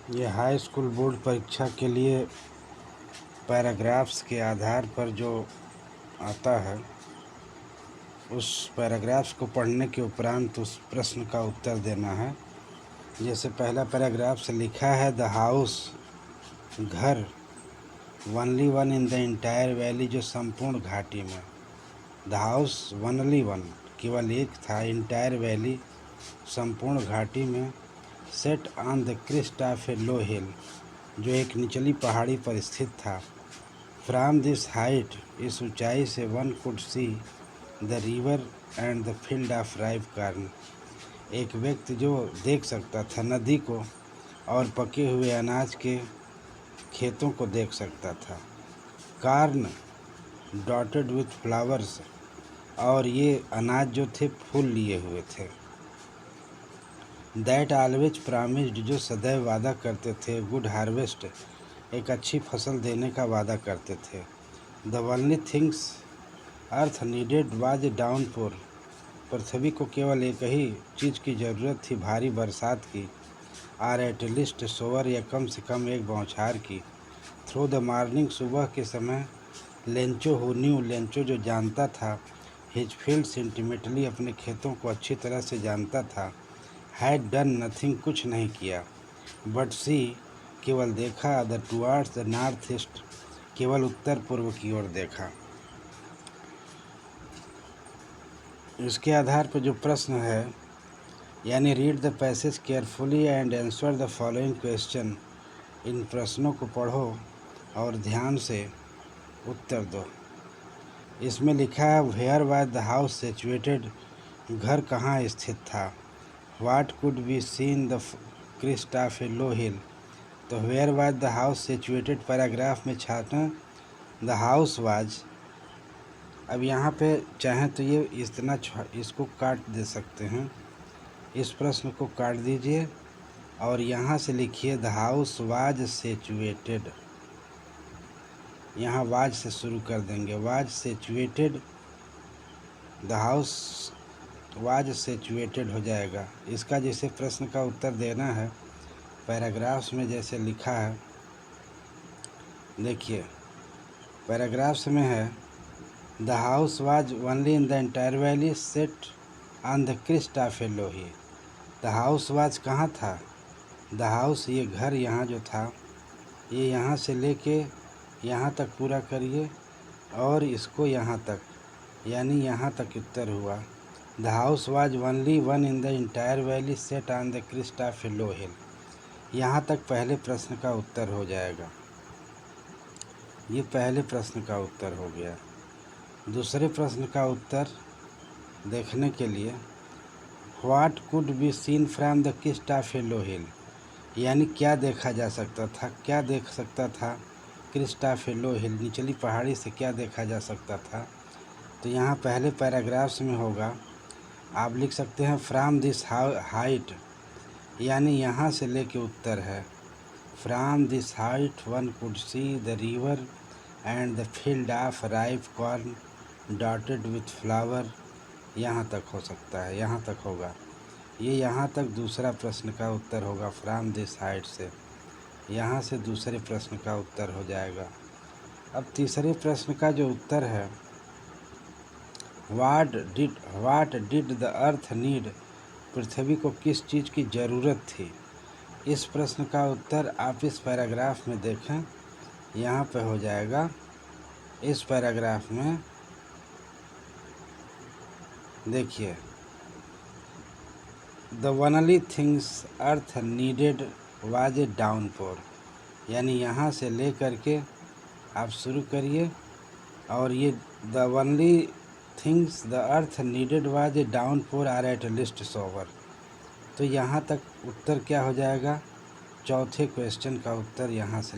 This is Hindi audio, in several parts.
ये हाई स्कूल बोर्ड परीक्षा के लिए पैराग्राफ्स के आधार पर जो आता है, उस पैराग्राफ्स को पढ़ने के उपरांत उस प्रश्न का उत्तर देना है। जैसे पहला पैराग्राफ से लिखा है, द हाउस, घर, only one in the entire valley, जो संपूर्ण घाटी में। द हाउस वनली वन, केवल एक था, इंटायर वैली, संपूर्ण घाटी में, set on the crest of a low hill, जो एक निचली पहाड़ी पर स्थित था। फ्रॉम दिस हाइट, इस ऊंचाई से, one could see the river and the field of राइव corn, एक व्यक्ति जो देख सकता था नदी को और पके हुए अनाज के खेतों को देख सकता था। कार्न डॉटेड विथ फ्लावर्स, और ये अनाज जो थे फूल लिए हुए थे। दैट ऑलवेज प्रॉमिस्ड, जो सदैव वादा करते थे। गुड हार्वेस्ट, एक अच्छी फसल देने का वादा करते थे। The only things earth needed was a downpour, पृथ्वी को केवल एक ही चीज़ की ज़रूरत थी, भारी बरसात की। आर एट लिस्ट सोवर, या कम से कम एक बौछार की। थ्रू द मॉर्निंग, सुबह के समय। लेंचो हु न्यू, लेंचो जो जानता था। हिज फील्ड्स इंटीमेटली, अपने खेतों को अच्छी तरह से जानता था। हैड डन नथिंग, कुछ नहीं किया। बट सी, केवल देखा। The towards the north east, केवल उत्तर पूर्व की ओर देखा। इसके आधार पर जो प्रश्न है, यानी read the passage carefully and answer the following question, इन प्रश्नों को पढ़ो और ध्यान से उत्तर दो। इसमें लिखा है, where was the house situated, घर कहाँ स्थित था। What could be seen the crest of a low hill, तो where was the house situated paragraph में छाटा द हाउस वाज। अब यहाँ पे चाहें तो ये इसको काट दे सकते हैं, इस प्रश्न को काट दीजिए और यहाँ से लिखिए, द हाउस वाज सिचुएटेड। यहाँ वाज से शुरू कर देंगे, was situated, the house was situated हो जाएगा। इसका जैसे प्रश्न का उत्तर देना है, पैराग्राफ्स में जैसे लिखा है, देखिए पैराग्राफ्स में है, the house was only in the entire valley set on the crest of a low hill. The house was कहाँ था, द हाउस ये घर यहाँ जो था, ये यहाँ से लेके यहाँ तक पूरा करिए और इसको यहाँ तक, यानी यहाँ तक उत्तर हुआ। The house was only one in the entire valley set on the crest of a low hill, यहाँ तक पहले प्रश्न का उत्तर हो जाएगा। ये पहले प्रश्न का उत्तर हो गया। दूसरे प्रश्न का उत्तर देखने के लिए, what could be seen from the crest of a low hill, यानी क्या देखा जा सकता था, क्या देख सकता था क्रिस्ट ऑफ ए लो हिल, निचली पहाड़ी से क्या देखा जा सकता था। तो यहाँ पहले पैराग्राफ्स में होगा, आप लिख सकते हैं, फ्रॉम दिस हाइट, यानी यहाँ से लेके उत्तर है। From this height one could see the river and the field of ripe corn dotted with flower, यहाँ तक हो सकता है, यहाँ तक होगा। ये यहाँ तक दूसरा प्रश्न का उत्तर होगा, फ्रॉम दिस हाइट से, यहाँ से दूसरे प्रश्न का उत्तर हो जाएगा। अब तीसरे प्रश्न का जो उत्तर है, what did the earth need, पृथ्वी को किस चीज़ की ज़रूरत थी। इस प्रश्न का उत्तर आप इस पैराग्राफ में देखें, यहाँ पे हो जाएगा। इस पैराग्राफ में देखिए, the only things earth needed was a downpour, यानी यहाँ से ले करके आप शुरू करिए और ये the only things the earth needed was a downpour or at least shower, तो यहाँ तक उत्तर क्या हो जाएगा। चौथे क्वेश्चन का उत्तर यहाँ से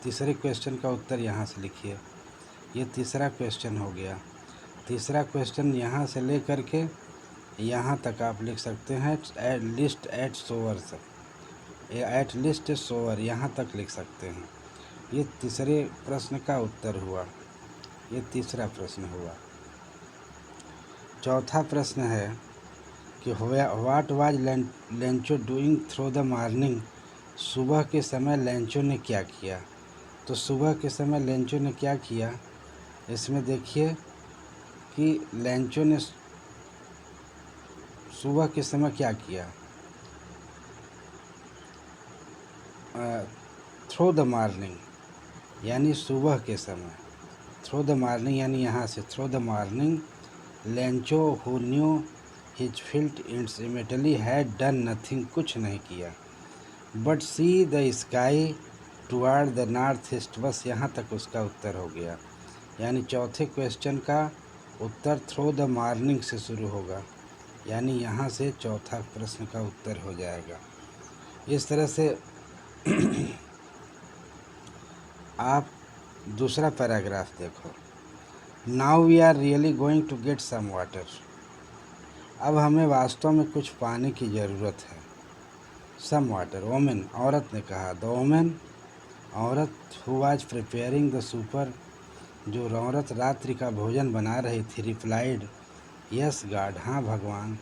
तीसरे क्वेश्चन का उत्तर यहाँ से लिखिए। ये तीसरा क्वेश्चन हो गया। तीसरा क्वेश्चन यहाँ से ले करके यहाँ तक आप लिख सकते हैं, at least at showers, at least shower, यहाँ तक लिख सकते हैं। ये तीसरे प्रश्न का उत्तर हुआ, ये तीसरा प्रश्न हुआ। चौथा प्रश्न है कि what was Lencho doing through the morning, सुबह के समय लेंचो ने क्या किया? तो सुबह के समय लेंचो ने क्या किया, इसमें देखिए कि लेंचो ने सुबह के समय क्या किया। थ्रो द मॉर्निंग यानी सुबह के समय, थ्रो द मॉर्निंग यानी यहाँ से through the morning, Lencho who knew his field intimately had done nothing, कुछ नहीं किया, but see the sky toward the north east, बस यहाँ तक उसका उत्तर हो गया। यानी चौथे क्वेश्चन का उत्तर थ्रो द मॉर्निंग से शुरू होगा, यानी यहाँ से चौथा प्रश्न का उत्तर हो जाएगा। इस तरह से आप दूसरा पैराग्राफ देखो। Now we are really going to get some water, अब हमें वास्तव में कुछ पानी की ज़रूरत है। सम वाटर, वोमेन, औरत ने कहा। द वोमेन, औरत, who was preparing the super, जो औरत रात्रि का भोजन बना रही थी, रिप्लाइड, यस गॉड, हाँ भगवान,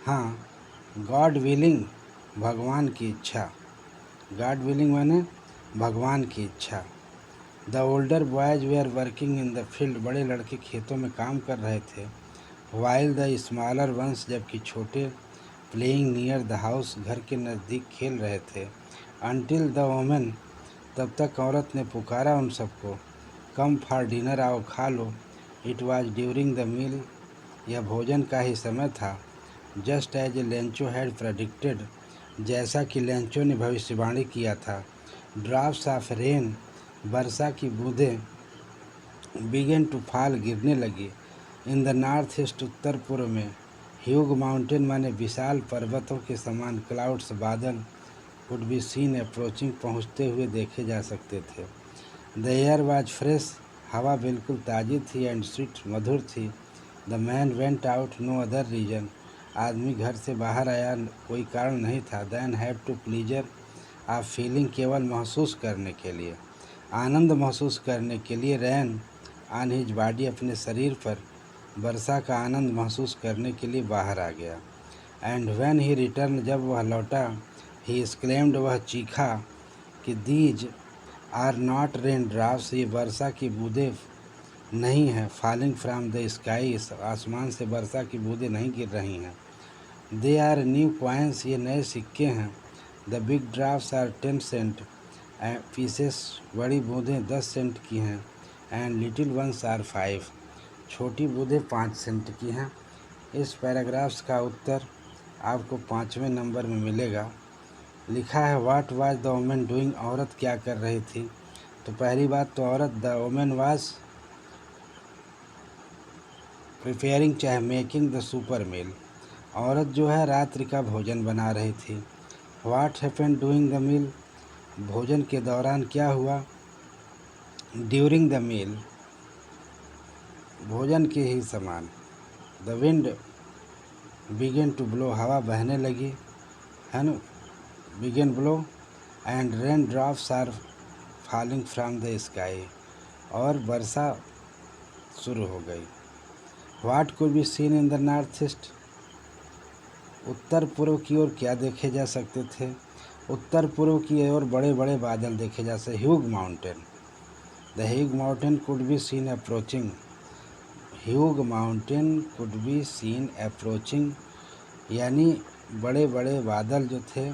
हाँ, गॉड विलिंग, भगवान की इच्छा, गॉड विलिंग माने भगवान की इच्छा। The older boys were working in the field, बड़े लड़के खेतों में काम कर रहे थे। वाइल द स्मॉलर वंस, जबकि छोटे, प्लेइंग नियर द हाउस, घर के नज़दीक खेल रहे थे। अनटिल द वोमेन, तब तक औरत ने पुकारा उन सबको, कम फॉर डिनर, आओ खा लो। It was during the meal, यह भोजन का ही समय था। Just as a Lencho had predicted, जैसा कि लेंचो ने भविष्यवाणी किया था। ड्रॉप्स ऑफ रेन, वर्षा की बूंदें, बिगेन टू फॉल, गिरने लगी। इन द नॉर्थ ईस्ट, उत्तर पूर्व में। ह्यूग माउंटेन माने विशाल पर्वतों के समान, क्लाउड्स, बादल, कुड बी सीन अप्रोचिंग, पहुँचते हुए देखे जा सकते थे। द एयर वाज फ्रेश, हवा बिल्कुल ताज़ी थी, एंड स्वीट, मधुर थी। The man went out, no other reason, आदमी घर से बाहर आया, कोई कारण नहीं था। Than have to pleasure of feeling, केवल महसूस करने के लिए, आनंद महसूस करने के लिए। रैन ऑन हिज बॉडी, अपने शरीर पर वर्षा का आनंद महसूस करने के लिए बाहर आ गया। एंड व्हेन ही रिटर्न, जब वह लौटा, ही एक्सक्लेम्ड, वह चीखा कि these are not rain drops, ये वर्षा की बूंदें नहीं हैं। फॉलिंग फ्रॉम द स्काई, आसमान से वर्षा की बूंदें नहीं गिर रही हैं। दे आर न्यू कॉइन्स, ये नए सिक्के हैं। The big drops are 10 cent pieces, बड़ी बूंदें 10 सेंट की हैं। एंड लिटिल वंस आर 5, छोटी बूंदें 5 सेंट की हैं। इस पैराग्राफ्स का उत्तर आपको 5वें नंबर में मिलेगा। लिखा है what was the women doing, औरत क्या कर रही थी। तो पहली बात तो औरत, द वोमेन वाज प्रिपेयरिंग, चाहे मेकिंग द सुपर मील, औरत जो है रात्रि का भोजन बना रही थी। What happened doing the meal, भोजन के दौरान क्या हुआ। ड्यूरिंग द मील, भोजन के ही समान। The wind began to blow, हवा बहने लगी, है ना, began blow. And rain drops are falling from the sky, और वर्षा शुरू हो गई। What could be seen in the north east, उत्तर पूर्व की ओर क्या देखे जा सकते थे। उत्तर पूर्व की ओर बड़े बड़े बादल देखे जा सकते। Hugh mountain, the Hugh mountain could be scene approaching, Hugh mountain could be scene approaching, यानी बड़े बड़े बादल जो थे,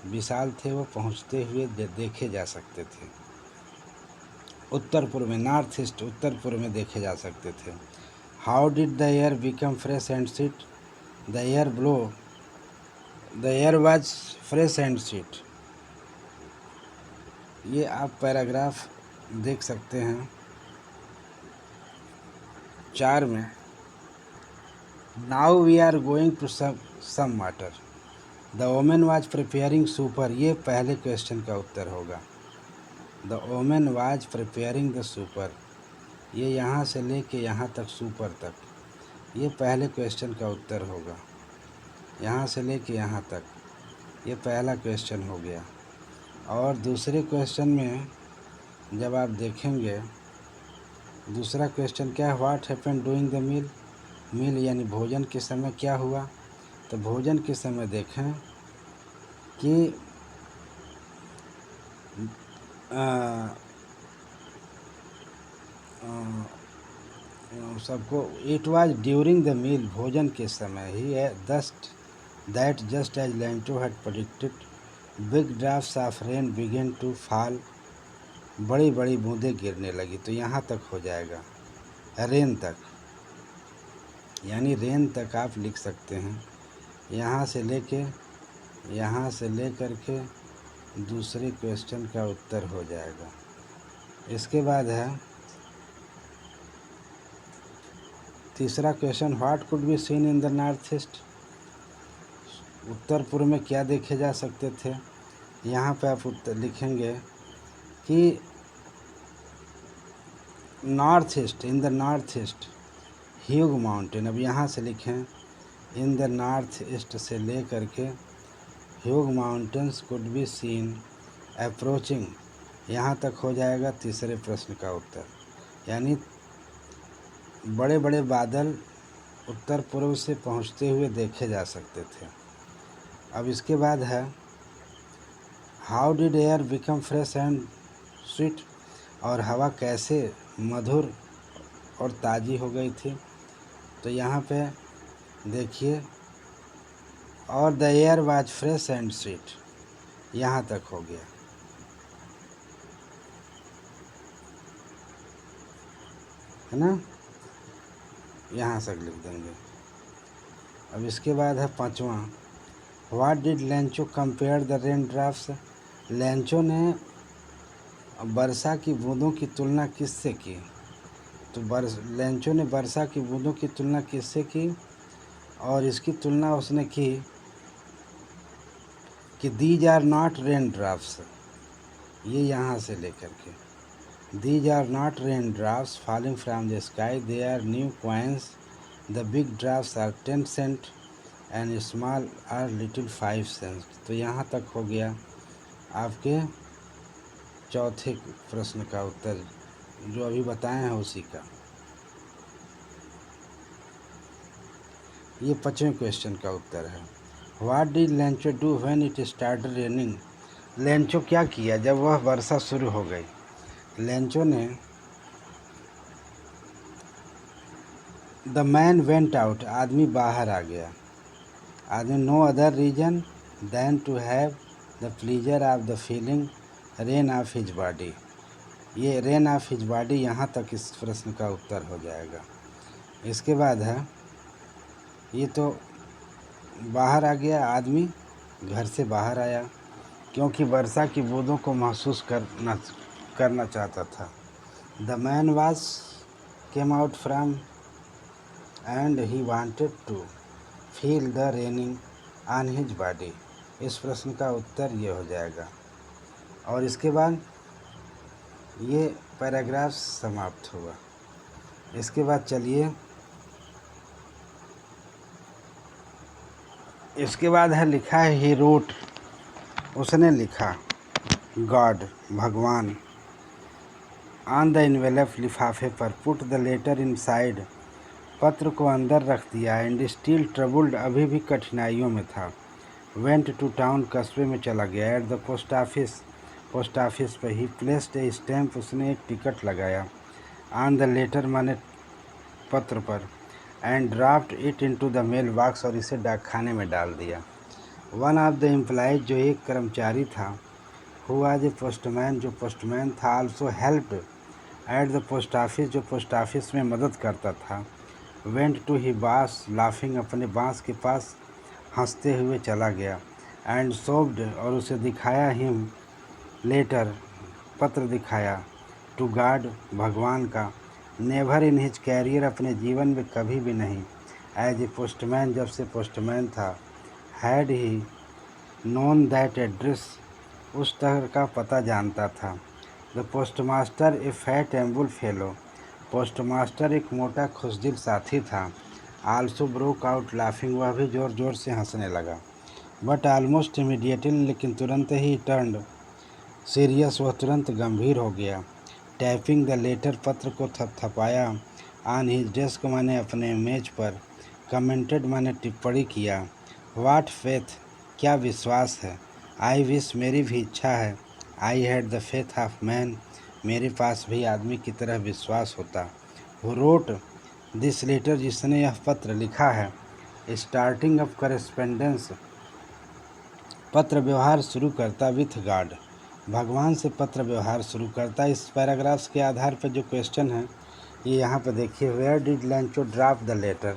विशाल थे, वो पहुँचते हुए देखे जा सकते थे। उत्तर पूर्व में, नॉर्थ ईस्ट, उत्तर पूर्व में देखे जा सकते थे। How did the air become fresh and sweet, the air blow, the air was fresh and sweet. ये आप पैराग्राफ देख सकते हैं 4 में। Now we are going to some water, the women was preparing supper, ये पहले क्वेश्चन का उत्तर होगा। The women was preparing the supper, ये यहाँ से लेके यहाँ तक, सुपर तक, ये पहले क्वेश्चन का उत्तर होगा। यहाँ से लेके यहाँ तक, ये पहला क्वेश्चन हो गया। और दूसरे क्वेश्चन में जब आप देखेंगे, दूसरा क्वेश्चन क्या है, what happened doing the meal, meal यानी भोजन के समय क्या हुआ। तो भोजन के समय देखें कि सबको it was during the meal, भोजन के समय ही है just that just as Lencho had predicted big drops of rain begin to fall, बड़ी बड़ी बूंदें गिरने लगी। तो यहाँ तक हो जाएगा रेन तक, यानी रेन तक आप लिख सकते हैं। यहाँ से लेकर के दूसरे क्वेश्चन का उत्तर हो जाएगा। इसके बाद है तीसरा question, what could be seen in the north east, उत्तर पूर्व में क्या देखे जा सकते थे। यहाँ पे आप उत्तर लिखेंगे कि north east, in the north east Hugh mountain. अब यहाँ से लिखें इन द नॉर्थ ईस्ट से ले करके Hugh mountains could be scene approaching, यहाँ तक हो जाएगा तीसरे प्रश्न का उत्तर। यानी बड़े बड़े बादल उत्तर पूर्व से पहुँचते हुए देखे जा सकते थे। अब इसके बाद है how did air become fresh and sweet, और हवा कैसे मधुर और ताज़ी हो गई थी। तो यहाँ पे देखिए, और the air was fresh and sweet, यहाँ तक हो गया, है ना, यहाँ से लिख देंगे। अब इसके बाद है पांचवा, what did Lencho compare the rain drafts, Lencho ने वर्षा की बूंदों की तुलना किससे की। तो लेंचो ने वर्षा की बूंदों की तुलना किससे की, और इसकी तुलना उसने की कि these are not rain drafts, ये यहाँ से लेकर के these are not rain drafts falling from the sky, they are new coins, the big drafts are 10 cent and small are little 5 cent. तो यहाँ तक हो गया आपके चौथे प्रश्न का उत्तर, जो अभी बताए हैं उसी का। ये पांचवें क्वेश्चन का उत्तर है। What did Lencho do when it started raining, Lencho क्या किया जब वह वर्षा शुरू हो गई। लेंचो ने द मैन वेंट आउट, आदमी बाहर आ गया, आदमी no other reason than to have the pleasure of the feeling rain of his body, ये रेन ऑफ हिज बॉडी यहाँ तक इस प्रश्न का उत्तर हो जाएगा। इसके बाद है, ये तो बाहर आ गया, आदमी घर से बाहर आया क्योंकि वर्षा की बूंदों को महसूस करना चाहता था। The man was came out from and he wanted to feel the raining on his body, इस प्रश्न का उत्तर ये हो जाएगा। और इसके बाद ये पैराग्राफ समाप्त हुआ। इसके बाद चलिए, इसके बाद है लिखा है ही रोट, उसने लिखा गॉड, भगवान, ऑन द इन्वेलप, लिफाफे पर, पुट द लेटर इनसाइड, पत्र को अंदर रख दिया, एंड स्टिल ट्रबल्ड, अभी भी कठिनाइयों में था, वेंट टू टाउन, कस्बे में चला गया, at the post office, post office पर ही प्लेस्ड ए स्टैम्प, उसने एक टिकट लगाया, ऑन द लेटर माने पत्र पर, and draft it into the mail box, और इसे डाकखाने में डाल दिया। वन ऑफ द एम्प्लॉइज, जो एक कर्मचारी था, हु वाज ए पोस्टमैन, जो पोस्टमैन था, also helped at the post office, जो पोस्ट ऑफिस में मदद करता था, वेंट टू ही बास लाफिंग, अपने बांस के पास हंसते हुए चला गया, एंड सोव्ड, और उसे दिखाया हिम लेटर, पत्र दिखाया, टू गॉड, भगवान का, नेवर इन हिज कैरियर, अपने जीवन में कभी भी नहीं, एज ए पोस्टमैन, जब से पोस्टमैन था, had he known that address, उस शहर का पता जानता था। The postmaster a fat amiable fellow, postmaster एक मोटा खुशदिल साथी था, आल्सो ब्रोक आउट लाफिंग, वह भी ज़ोर ज़ोर से हंसने लगा, बट ऑलमोस्ट इमीडिएटली, लेकिन तुरंत ही टर्न्ड सीरियस, वह तुरंत गंभीर हो गया, टैपिंग द लेटर, पत्र को थपथपाया, ऑन हिज डेस्क माने अपने मेज पर, कमेंटेड माने टिप्पणी किया, व्हाट फेथ, क्या विश्वास है, आई विश, मेरी भी इच्छा है, I had the faith of man, मेरे पास भी आदमी की तरह विश्वास होता। हु रोट दिस लेटर, जिसने यह पत्र लिखा है। स्टार्टिंग ऑफ करेस्पेंडेंस, पत्र व्यवहार शुरू करता विथ गॉड, भगवान से पत्र व्यवहार शुरू करता। इस पैराग्राफ्स के आधार पर जो क्वेश्चन है ये यहाँ पर देखिए, where did Lencho drop the letter,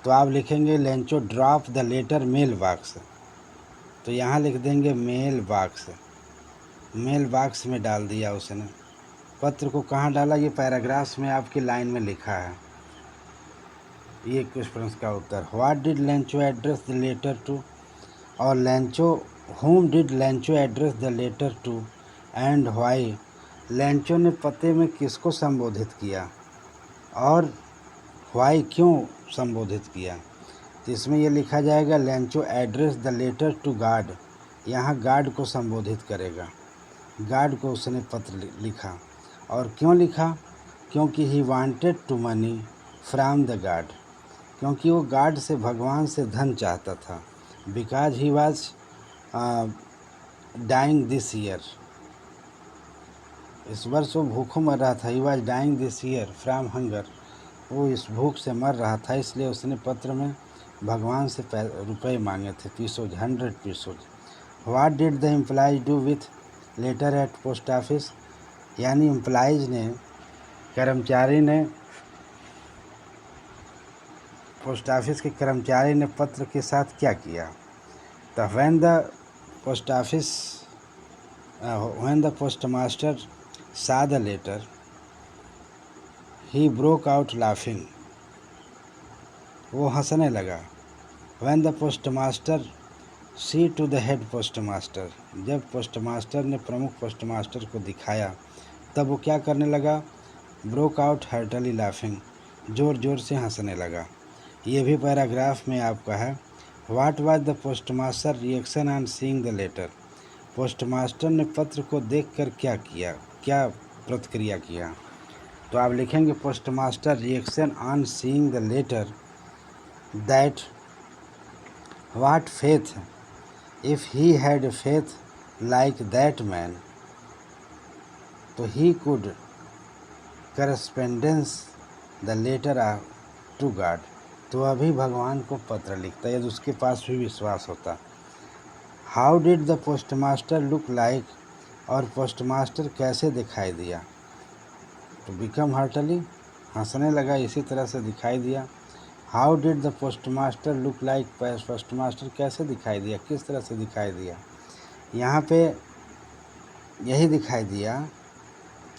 तो आप लिखेंगे Lencho drop the letter mail box, तो यहाँ लिख देंगे मेल बॉक्स, मेल बॉक्स में डाल दिया उसने। पत्र को कहाँ डाला, ये पैराग्राफ्स में आपकी लाइन में लिखा है। ये कुछ प्रश्न का उत्तर। What did Lencho address the letter to, और Lencho whom did Lencho address the letter to and why, Lencho ने पते में किसको संबोधित किया और व्हाई क्यों संबोधित किया। तो इसमें ये लिखा जाएगा Lencho address the letter to God, यहाँ गॉड को संबोधित करेगा, गॉड को उसने पत्र लिखा। और क्यों लिखा, क्योंकि he wanted to money from the God, क्योंकि वो गॉड से, भगवान से धन चाहता था। Because he was dying this year, इस वर्ष वो भूखों मर रहा था। He was dying this year from hunger, वो इस भूख से मर रहा था, इसलिए उसने पत्र में भगवान से रुपए मांगे थे, pesos, 100 pesos. What did the employees do with letter at post office, यानी एम्प्लॉयज ने, कर्मचारी ने, पोस्ट ऑफिस के कर्मचारी ने पत्र के साथ क्या किया। तो when the post office, when the post master saw the letter, he broke out laughing, वो हंसने लगा। When the postmaster see to the head postmaster, जब पोस्ट मास्टर ने प्रमुख पोस्ट मास्टर को दिखाया तब वो क्या करने लगा, broke out heartily laughing, ज़ोर ज़ोर से हंसने लगा। ये भी पैराग्राफ में आपका है। What was the postmaster reaction on seeing the letter, post master ने पत्र को देखकर क्या किया, क्या प्रतिक्रिया किया। तो आप लिखेंगे postmaster reaction on seeing the letter that what faith, if he had faith like that man, तो he could correspondence the letter to God, तो अभी भगवान को पत्र लिखता यदि उसके पास भी विश्वास होता। How did the post master look like, और पोस्ट मास्टर कैसे दिखाई दिया, तो बिकम हार्टली, हंसने लगा, इसी तरह से दिखाई दिया। How did the post master look like, post master कैसे दिखाई दिया, किस तरह से दिखाई दिया। यहाँ पे यही दिखाई दिया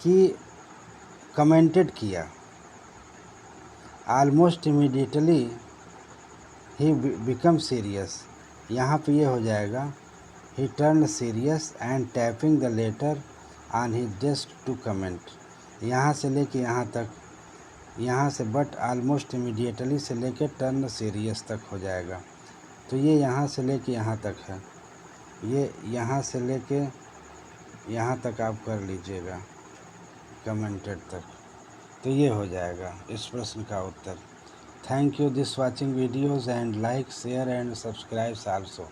कि कमेंटेड किया। Almost immediately he become serious, यहाँ पे ये हो जाएगा he turn serious and tapping the letter on his desk to comment, यहाँ से लेके यहाँ तक, यहाँ से बट ऑलमोस्ट इमीडिएटली से लेके टर्न सीरियस तक हो जाएगा। तो ये यहाँ से लेके यहाँ तक है, ये यहाँ से लेके यहाँ तक आप कर लीजिएगा कमेंटेड तक, तो ये हो जाएगा इस प्रश्न का उत्तर। Thank you this watching videos and like share and subscribe also.